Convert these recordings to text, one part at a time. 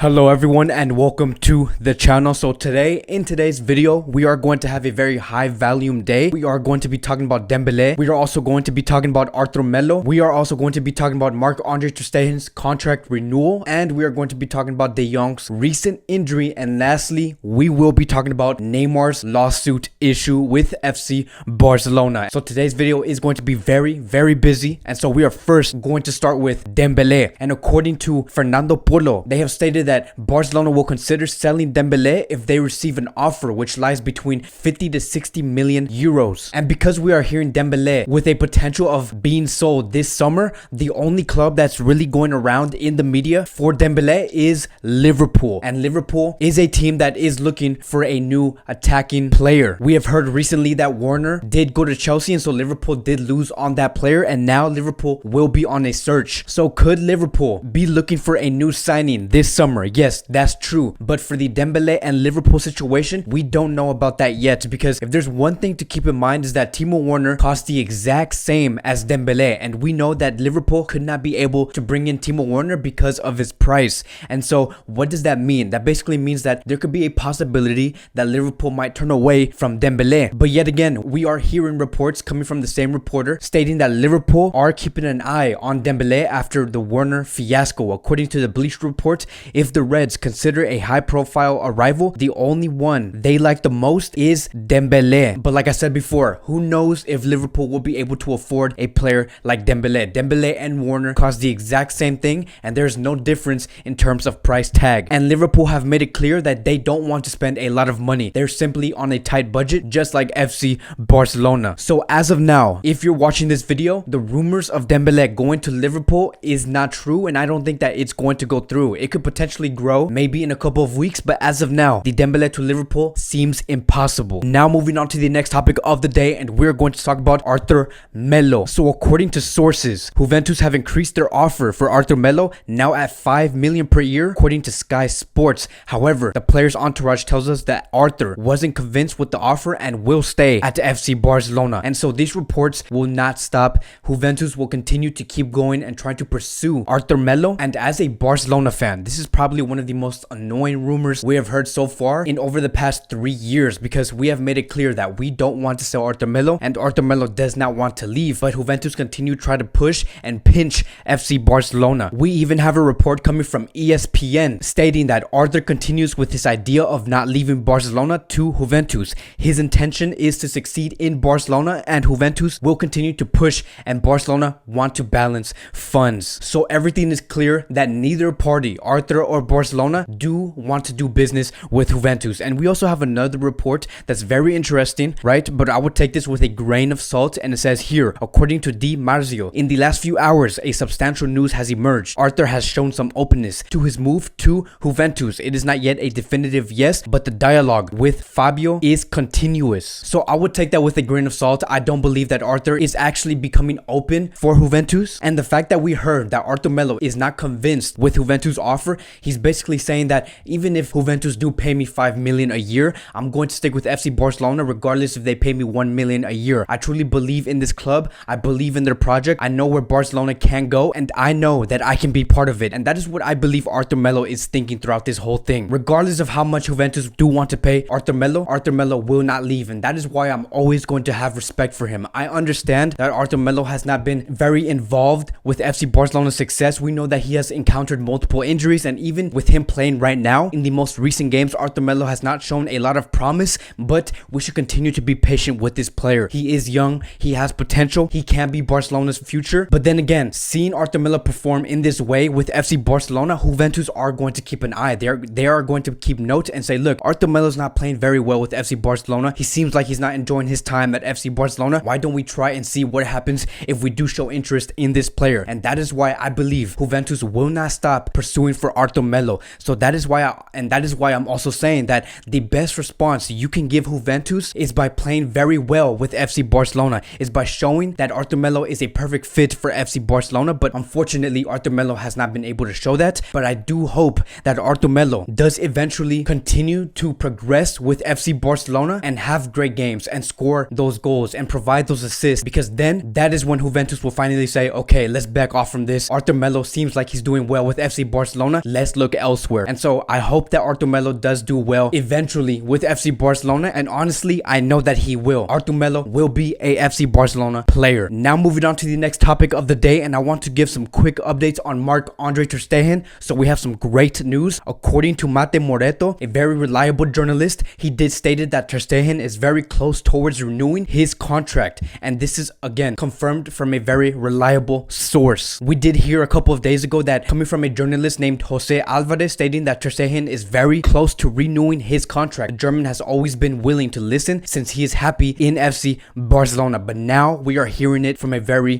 Hello everyone and welcome to the channel. So in today's video, we are going to have a very high volume day. We are going to be talking about Dembele. We are also going to be talking about Arthur Melo. We are also going to be talking about Marc-Andre Ter Stegen's contract renewal. And we are going to be talking about De Jong's recent injury. And lastly, we will be talking about Neymar'S lawsuit issue with FC Barcelona. So today's video is going to be very busy. And so we are first going to start with Dembele. And according to Fernando Polo, they have stated that Barcelona will consider selling Dembele if they receive an offer which lies between 50 to 60 million euros. And because we are hearing Dembele with a potential of being sold this summer, the only club that's really going around in the media for Dembele is Liverpool. And Liverpool is a team that is looking for a new attacking player. We have heard recently that Werner did go to Chelsea, and so Liverpool did lose on that player, and now Liverpool will be on a search. So could Liverpool be looking for a new signing this summer? Yes, that's true. But for the Dembele and Liverpool situation, we don't know about that yet, because if there's one thing to keep in mind is that Timo Werner cost the exact same as Dembele, and we know that Liverpool could not be able to bring in Timo Werner because of his price. And so what does that mean? That basically means that there could be a possibility that Liverpool might turn away from Dembele. But yet again, we are hearing reports coming from the same reporter stating that Liverpool are keeping an eye on Dembele after the Werner fiasco. According to the Bleach report, if the Reds consider a high-profile arrival, the only one they like the most is Dembele. But like I said before, who knows if Liverpool will be able to afford a player like Dembele. Dembele and Werner cost the exact same thing, and there's no difference in terms of price tag. And Liverpool have made it clear that they don't want to spend a lot of money. They're simply on a tight budget, just like FC Barcelona. So as of now, if you're watching this video, the rumors of Dembele going to Liverpool is not true, and I don't think that it's going to go through. It could potentially grow maybe in a couple of weeks, but as of now, the Dembele to Liverpool seems impossible. Now moving on to the next topic of the day, and we're going to talk about Arthur Melo. So according to sources, Juventus have increased their offer for Arthur Melo, now at 5 million per year, according to Sky Sports. However, the player's entourage tells us that Arthur wasn't convinced with the offer and will stay at FC Barcelona. And so these reports will not stop. Juventus will continue to keep going and trying to pursue Arthur Melo. And as a Barcelona fan, this is probably one of the most annoying rumors we have heard so far in over the past 3 years, because we have made it clear that we don't want to sell Arthur Melo, and Arthur Melo does not want to leave, but Juventus continue to try to push and pinch FC Barcelona. We even have a report coming from ESPN stating that Arthur continues with his idea of not leaving Barcelona to Juventus. His intention is to succeed in Barcelona, and Juventus will continue to push, and Barcelona want to balance funds. So everything is clear that neither party, Arthur or Barcelona, do want to do business with Juventus. And we also have another report that's very interesting, right? But I would take this with a grain of salt, and it says here, according to Neymar'S, in the last few hours, a substantial news has emerged. Arthur has shown some openness to his move to Juventus. It is not yet a definitive yes, but the dialogue with Fabio is continuous. So I would take that with a grain of salt. I don't believe that Arthur is actually becoming open for Juventus. And the fact that we heard that Arthur Melo is not convinced with Juventus' offer, he's basically saying that even if Juventus do pay me 5 million a year, I'm going to stick with FC Barcelona regardless if they pay me 1 million a year. I truly believe in this club. I believe in their project. I know where Barcelona can go, and I know that I can be part of it. And that is what I believe Arthur Melo is thinking throughout this whole thing. Regardless of how much Juventus do want to pay Arthur Melo will not leave, and that is why I'm always going to have respect for him. I understand that Arthur Melo has not been very involved with FC Barcelona's success. We know that he has encountered multiple injuries, and even with him playing right now in the most recent games, Arthur Melo has not shown a lot of promise, but we should continue to be patient with this player. He is young, he has potential, he can be Barcelona's future. But then again, seeing Arthur Melo perform in this way with FC Barcelona, Juventus are going to keep an eye. They are going to keep note and say, look, Arthur Melo's not playing very well with FC Barcelona. He seems like he's not enjoying his time at FC Barcelona. Why don't we try and see what happens if we do show interest in this player? And that is why I believe Juventus will not stop pursuing for Arthur Melo. So that is why I'm also saying that the best response you can give Juventus is by playing very well with FC Barcelona, is by showing that Arthur Melo is a perfect fit for FC Barcelona. But unfortunately, Arthur Melo has not been able to show that. But I do hope that Arthur Melo does eventually continue to progress with FC Barcelona and have great games and score those goals and provide those assists, because then that is when Juventus will finally say, okay, let's back off from this. Arthur Melo seems like he's doing well with FC Barcelona. Let's best look elsewhere. And so I hope that Arthur Melo does do well eventually with FC Barcelona, and honestly I know that he will. Arthur Melo will be a FC Barcelona player. Now moving on to the next topic of the day, and I want to give some quick updates on Marc-Andre Ter Stegen. So we have some great news. According to Mate Moreto, a very reliable journalist, he did stated that Ter Stegen is very close towards renewing his contract, and this is again confirmed from a very reliable source. We did hear a couple of days ago that coming from a journalist named Jose Alvarez stating that Ter Stegen is very close to renewing his contract. The German has always been willing to listen since he is happy in FC Barcelona, but now we are hearing it from a very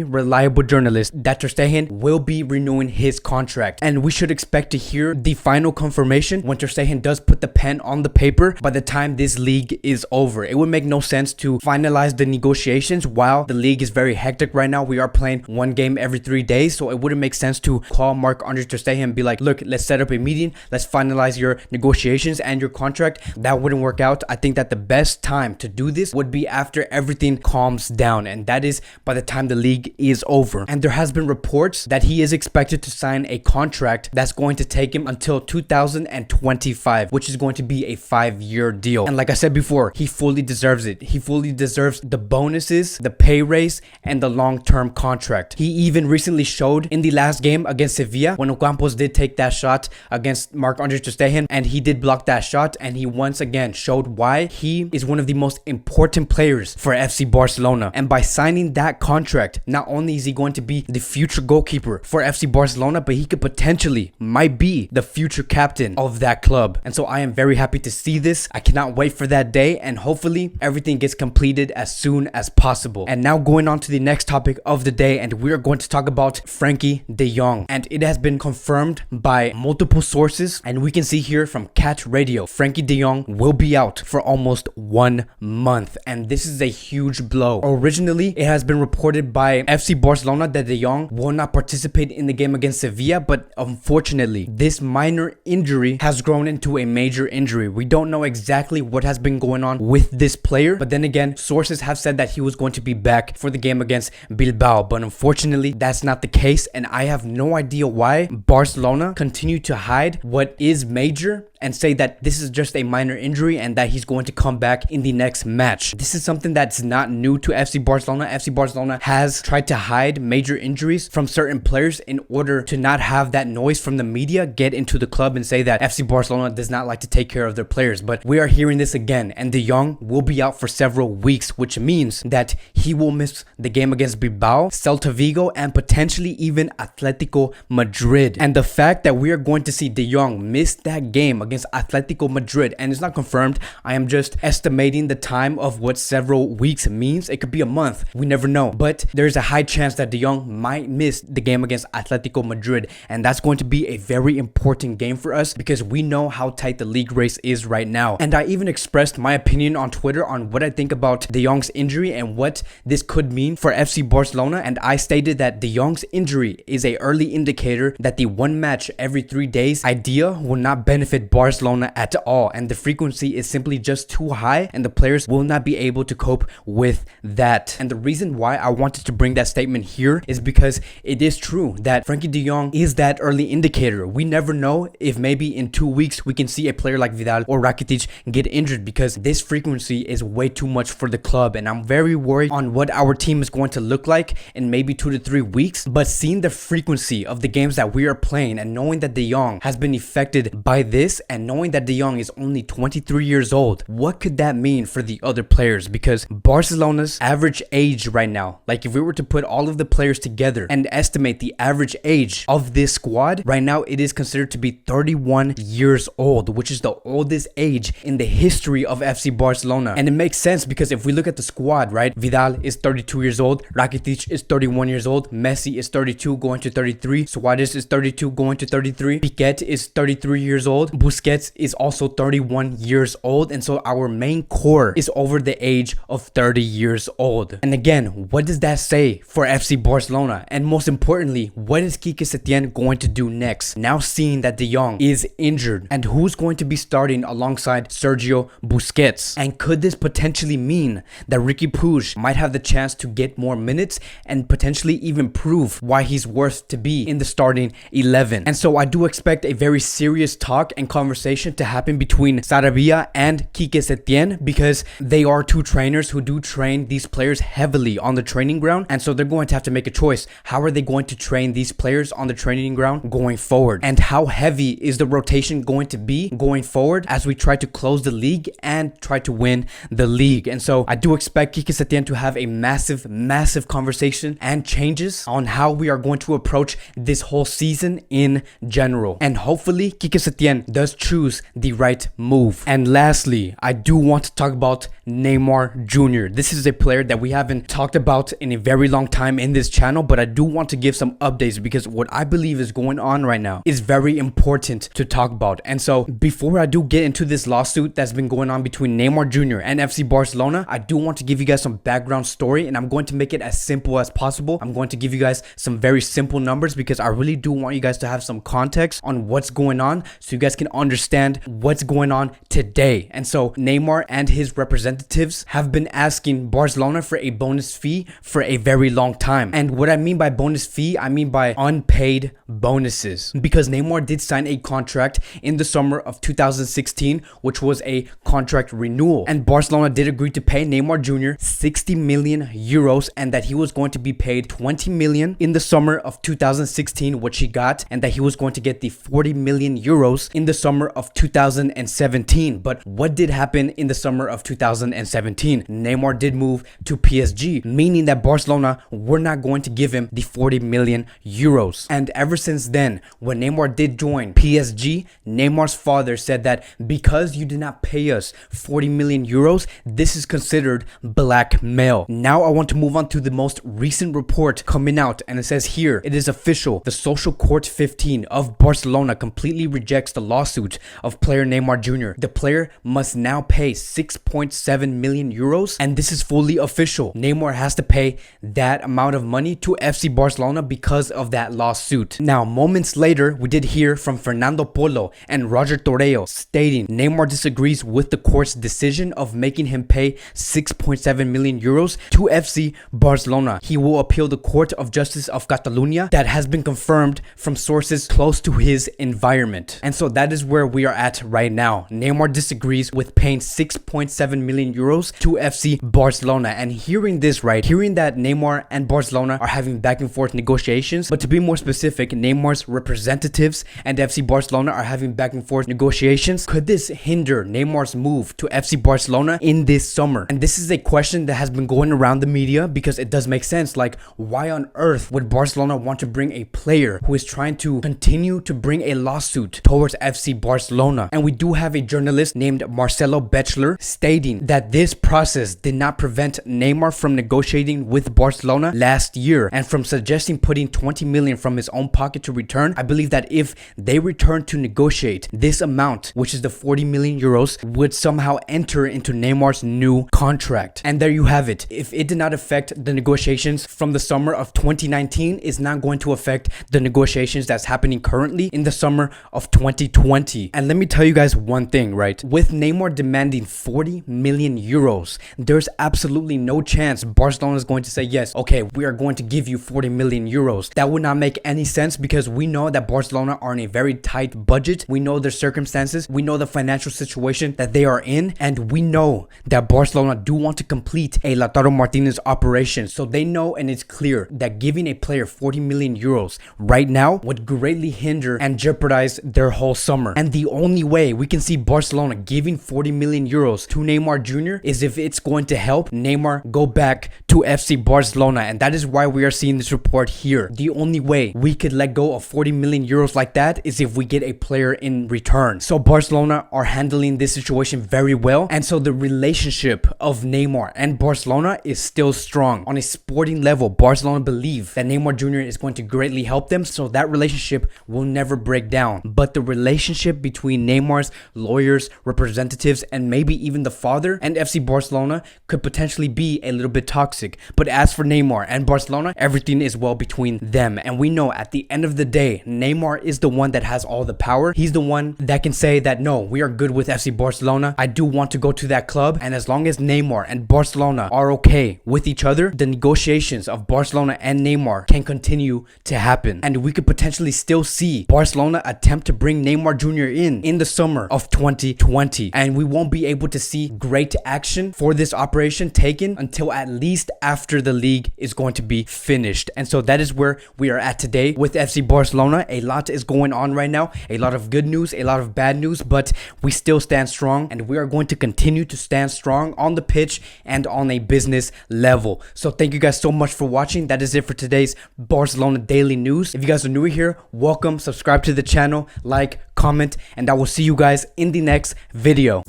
reliable journalist that Ter Stegen will be renewing his contract, and we should expect to hear the final confirmation when Ter Stegen does put the pen on the paper by the time this league is over. It would make no sense to finalize the negotiations while the league is very hectic right now. We are playing one game every 3 days, so it wouldn't make sense to call Marc-Andre Ter Stegen and be like, look, let's set up a meeting, let's finalize your negotiations and your contract. That wouldn't work out. I think that the best time to do this would be after everything calms down, and that is by the time the league is over. And there has been reports that he is expected to sign a contract that's going to take him until 2025, which is going to be a 5-year deal. And like I said before, he fully deserves it. He fully deserves the bonuses, the pay raise, and the long-term contract. He even recently showed in the last game against Sevilla when Ocampos did take that shot against Marc-Andre Ter Stegen, and he did block that shot, and he once again showed why he is one of the most important players for FC Barcelona. And by signing that contract, not only is he going to be the future goalkeeper for FC Barcelona, but he could potentially might be the future captain of that club. And so I am very happy to see this. I cannot wait for that day, and hopefully everything gets completed as soon as possible. And now going on to the next topic of the day, and we are going to talk about Frenkie de Jong. And it has been confirmed by multiple sources, and we can see here from Cat Radio, Frenkie de Jong will be out for almost 1 month, and this is a huge blow. Originally, it has been reported by FC Barcelona that de Jong will not participate in the game against Sevilla, but unfortunately, this minor injury has grown into a major injury. We don't know exactly what has been going on with this player, but then again, sources have said that he was going to be back for the game against Bilbao, but unfortunately, that's not the case, and I have no idea why Barcelona continue to hide what is major and say that this is just a minor injury and that he's going to come back in the next match. This is something that's not new to FC Barcelona. FC Barcelona has tried to hide major injuries from certain players in order to not have that noise from the media get into the club and say that FC Barcelona does not like to take care of their players. But we are hearing this again, and de Jong will be out for several weeks, which means that he will miss the game against Bilbao, Celta Vigo, and potentially even Atletico Madrid. And the fact that we are going to see de Jong miss that game against Atletico Madrid, and it's not confirmed, I am just estimating the time of what several weeks means. It could be a month, we never know, but there's a high chance that de Jong might miss the game against Atletico Madrid, and that's going to be a very important game for us because we know how tight the league race is right now. And I even expressed my opinion on Twitter on what I think about de Jong's injury and what this could mean for FC Barcelona, and I stated that de Jong's injury is an early indicator that the one match every 3 days idea will not benefit Barcelona at all, and the frequency is simply just too high, and the players will not be able to cope with that. And the reason why I wanted to bring that statement here is because it is true that Frenkie de Jong is that early indicator. We never know if maybe in 2 weeks we can see a player like Vidal or Rakitic get injured, because this frequency is way too much for the club, and I'm very worried on what our team is going to look like in maybe 2 to 3 weeks. But seeing the frequency of the games that we are playing and knowing that de Jong has been affected by this, and knowing that de Jong is only 23 years old, what could that mean for the other players? Because Barcelona's average age right now, like if we were to put all of the players together and estimate the average age of this squad, right now it is considered to be 31 years old, which is the oldest age in the history of FC Barcelona. And it makes sense because if we look at the squad, right, Vidal is 32 years old, Rakitic is 31 years old, Messi is 32 going to 33, Suarez is 32 going to 33, Piqué is 33 years old, Busquets is also 31 years old, and so our main core is over the age of 30 years old. And again, what does that say for FC Barcelona? And most importantly, what is Quique Setién going to do next? Now seeing that de Jong is injured, and who's going to be starting alongside Sergio Busquets? And could this potentially mean that Riqui Puig might have the chance to get more minutes and potentially even prove why he's worth to be in the starting 11? And And so I do expect a very serious talk and conversation to happen between Sarabia and Quique Setién, because they are two trainers who do train these players heavily on the training ground. And so they're going to have to make a choice. How are they going to train these players on the training ground going forward? And how heavy is the rotation going to be going forward as we try to close the league and try to win the league? And so I do expect Quique Setién to have a massive conversation and changes on how we are going to approach this whole season in general. And hopefully Quique Setién does choose the right move. And lastly, I do want to talk about Neymar Jr. This is a player that we haven't talked about in a very long time in this channel, but I do want to give some updates because what I believe is going on right now is very important to talk about. And so before I do get into this lawsuit that's been going on between Neymar Jr. and FC Barcelona, I do want to give you guys some background story, and I'm going to make it as simple as possible. I'm going to give you guys some very simple numbers because I really do want you guys to have some context on what's going on so you guys can understand what's going on today. And so Neymar and his representatives have been asking Barcelona for a bonus fee for a very long time. And what I mean by bonus fee, I mean by unpaid bonuses, because Neymar did sign a contract in the summer of 2016, which was a contract renewal, and Barcelona did agree to pay Neymar Jr. 60 million euros, and that he was going to be paid 20 million in the summer of 2016, which he got, and that he was going to get the 40 million euros in the summer of 2017. But what did happen in the summer of 2017? Neymar did move to PSG, meaning that Barcelona were not going to give him the 40 million euros. And ever since then, when Neymar did join PSG, Neymar's father said that because you did not pay us 40 million euros, this is considered blackmail. Now I want to move on to the most recent report coming out, and it says here, it is official. The Social Court 15 of Barcelona completely rejects the lawsuit of player Neymar Jr. The player must now pay 6.7 million euros, and this is fully official. Neymar has to pay that amount of money to FC Barcelona because of that lawsuit. Now, moments later, we did hear from Fernando Polo and Roger Torreo stating Neymar disagrees with the court's decision of making him pay 6.7 million euros to FC Barcelona. He will appeal the Court of Justice of Catalonia. That has been confirmed from sources close to his environment. And so that is where we are at right now. Neymar disagrees with paying 6.7 million euros to FC Barcelona. And hearing this, right, hearing that Neymar and Barcelona are having back and forth negotiations, but to be more specific, Neymar's representatives and FC Barcelona are having back and forth negotiations. Could this hinder Neymar's move to FC Barcelona in this summer? And this is a question that has been going around the media because it does make sense. Like, why on earth would Barcelona want to bring a player who is trying to continue to bring a lawsuit towards FC Barcelona? And we do have a journalist named Marcelo Bechler stating that this process did not prevent Neymar from negotiating with Barcelona last year and from suggesting putting 20 million from his own pocket to return. I believe that if they return to negotiate, this amount, which is the 40 million euros, would somehow enter into Neymar's new contract. And there you have it. If it did not affect the negotiations from the summer of 2019, it's not going to affect the negotiations that's happening currently in the summer of 2020. And let me tell you guys one thing, right? With Neymar demanding 40 million euros, there's absolutely no chance Barcelona is going to say, yes, okay, we are going to give you 40 million euros. That would not make any sense because we know that Barcelona are in a very tight budget. We know their circumstances. We know the financial situation that they are in. And we know that Barcelona do want to complete a Lautaro Martinez operation. So they know, and it's clear, that giving a player 40 million euros right now would greatly hinder and jeopardize their whole summer. And the only way we can see Barcelona giving 40 million euros to Neymar Jr. is if it's going to help Neymar go back to FC Barcelona. And that is why we are seeing this report here. The only way we could let go of 40 million euros like that is if we get a player in return. So Barcelona are handling this situation very well. And so the relationship of Neymar and Barcelona is still strong. On a sporting level, Barcelona believe that Neymar Jr. is going to greatly help them. So that relationship will never break down. But the relationship between Neymar's lawyers, representatives, and maybe even the father and FC Barcelona could potentially be a little bit toxic. But as for Neymar and Barcelona, everything is well between them. And we know at the end of the day, Neymar is the one that has all the power. He's the one that can say that, no, we are good with FC Barcelona. I do want to go to that club. And as long as Neymar and Barcelona are okay with each other, the negotiations of Barcelona and Neymar can continue to happen. And we could potentially still see Barcelona attempt to bring Neymar Jr. in the summer of 2020, and we won't be able to see great action for this operation taken until at least after the league is going to be finished. And so that is where we are at today with FC Barcelona. A lot is going on right now, a lot of good news, a lot of bad news, but we still stand strong, and we are going to continue to stand strong on the pitch and on a business level. So thank you guys so much for watching. That is it for today's Barcelona daily news. If you guys are new here, welcome, subscribe to the channel, like, comment, and I will see you guys in the next video.